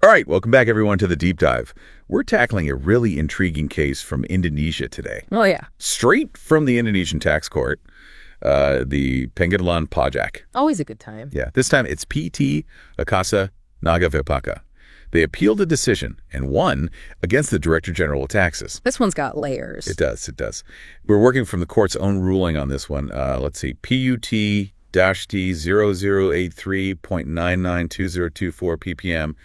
All right, welcome back, everyone, to the Deep Dive. We're tackling a really intriguing case from Indonesia today. Oh, yeah. Straight from the Indonesian tax court, the Pengadilan PAJAK. Always a good time. Yeah, this time it's PT Akasa Nagavipaka. They appealed a decision and won against the Director General of Taxes. This one's got layers. It does, it does. We're working from the court's own ruling on this one. Let's see, PUT-D0083.992024 ppm,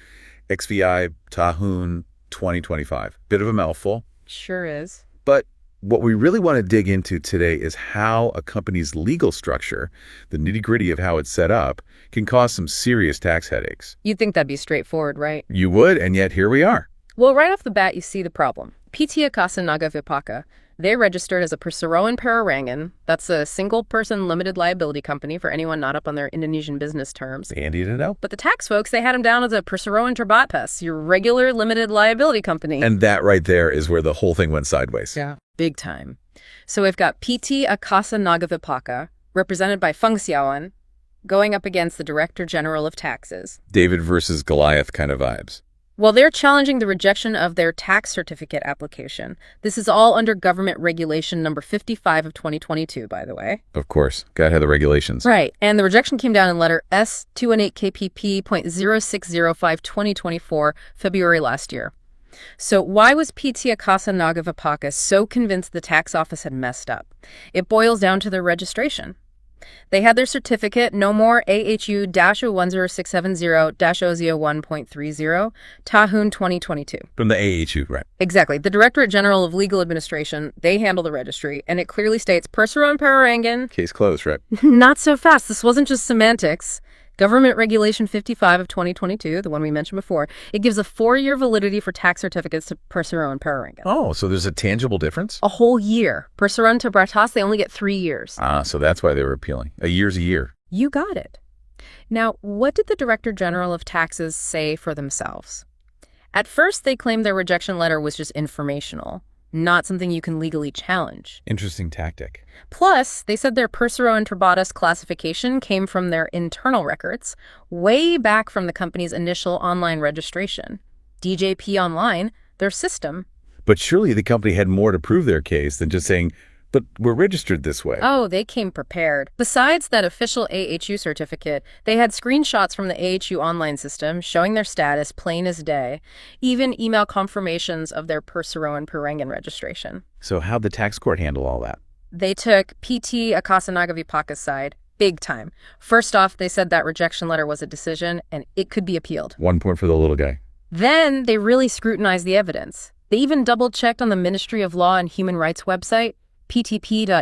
XVI Tahun 2025. Bit of a mouthful. Sure is. But what we really want to dig into today is how a company's legal structure, the nitty-gritty of how it's set up, can cause some serious tax headaches. You'd think that'd be straightforward, right? You would, and yet here we are. Well, right off the bat, you see the problem. PT Akasa Nagavipaka, they registered as a Perorangan. That's a single-person limited liability company for anyone not up on their Indonesian business terms. Handy to know. But the tax folks, they had them down as a Tercetak, your regular limited liability company. And that right there is where the whole thing went sideways. Yeah. Big time. So we've got PT Akasa Nagavipaka, represented by Feng Xiaoan, going up against the Director General of Taxes. David versus Goliath kind of vibes. Well, they're challenging the rejection of their tax certificate application. This is all under government regulation number 55 of 2022, by the way. Of course. Gotta have the regulations. Right. And the rejection came down in letter S218KPP.0605 2024, February last year. So why was PT Akasa Nagavipaka so convinced the tax office had messed up? It boils down to their registration. They had their certificate, no more AHU-10670-001.30, Tahun 2022. From the AHU, right. Exactly. The Directorate General of Legal Administration, they handle the registry, and it clearly states Perorangan. Case closed, right? Not so fast. This wasn't just semantics. Government Regulation 55 of 2022, the one we mentioned before, it gives a 4-year validity for tax certificates to Perorangan. Oh, so there's a tangible difference? A whole year. Perorangan to Bratas, they only get 3 years. Ah, so that's why they were appealing. A year's a year. You got it. Now, what did the Director General of Taxes say for themselves? At first, they claimed their rejection letter was just informational, not something you can legally challenge. Interesting tactic. Plus, they said their Perorangan Terbatas classification came from their internal records, way back from the company's initial online registration. DJP Online, their system. But surely the company had more to prove their case than just saying, but we're registered this way. Oh, they came prepared. Besides that official AHU certificate, they had screenshots from the AHU online system showing their status plain as day, even email confirmations of their Perorangan registration. So how'd the tax court handle all that? They took PT Akasa Nagavipaka's side, big time. First off, they said that rejection letter was a decision and it could be appealed. 1 point for the little guy. Then they really scrutinized the evidence. They even double-checked on the Ministry of Law and Human Rights website, ptp.ahu.go.id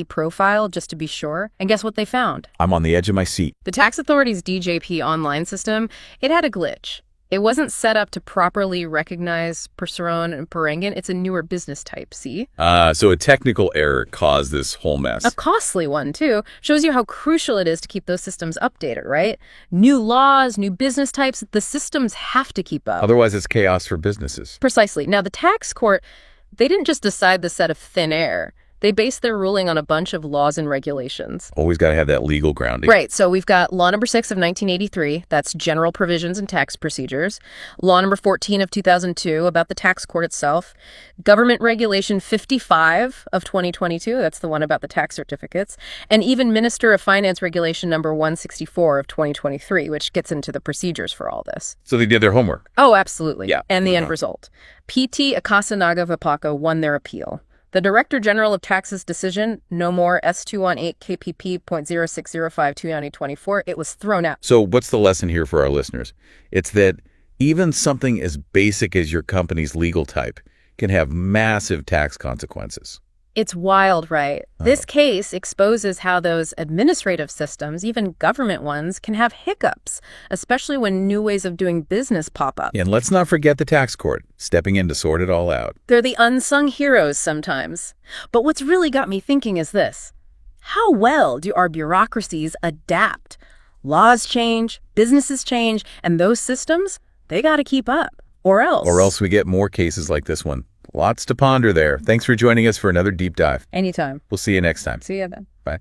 profile, just to be sure. And guess what they found? I'm on the edge of my seat. The tax authority's DJP online system, it had a glitch. It wasn't set up to properly recognize Perorangan and Perorangan. It's a newer business type, see? So a technical error caused this whole mess. A costly one, too. Shows you how crucial it is to keep those systems updated, right? New laws, new business types, the systems have to keep up. Otherwise, it's chaos for businesses. Precisely. Now, the tax court, they didn't just decide this out of thin air. They based their ruling on a bunch of laws and regulations. Always got to have that legal grounding. Right. So we've got Law number 6 of 1983. That's General Provisions and Tax Procedures. Law number 14 of 2002 about the tax court itself. Government Regulation 55 of 2022. That's the one about the tax certificates. And even Minister of Finance Regulation number 164 of 2023, which gets into the procedures for all this. So they did their homework. Oh, absolutely. Yeah. And the end result. PT Akasa Nagavipaka won their appeal. The Director General of Taxes decision, no more S218KPP.0605 2024, it was thrown out. So what's the lesson here for our listeners? It's that even something as basic as your company's legal type can have massive tax consequences. It's wild, right? This case exposes how those administrative systems, even government ones, can have hiccups, especially when new ways of doing business pop up. And let's not forget the tax court, stepping in to sort it all out. They're the unsung heroes sometimes. But what's really got me thinking is this. How well do our bureaucracies adapt? Laws change, businesses change, and those systems, they got to keep up. Or else. Or else we get more cases like this one. Lots to ponder there. Thanks for joining us for another deep dive. Anytime. We'll see you next time. See you then. Bye.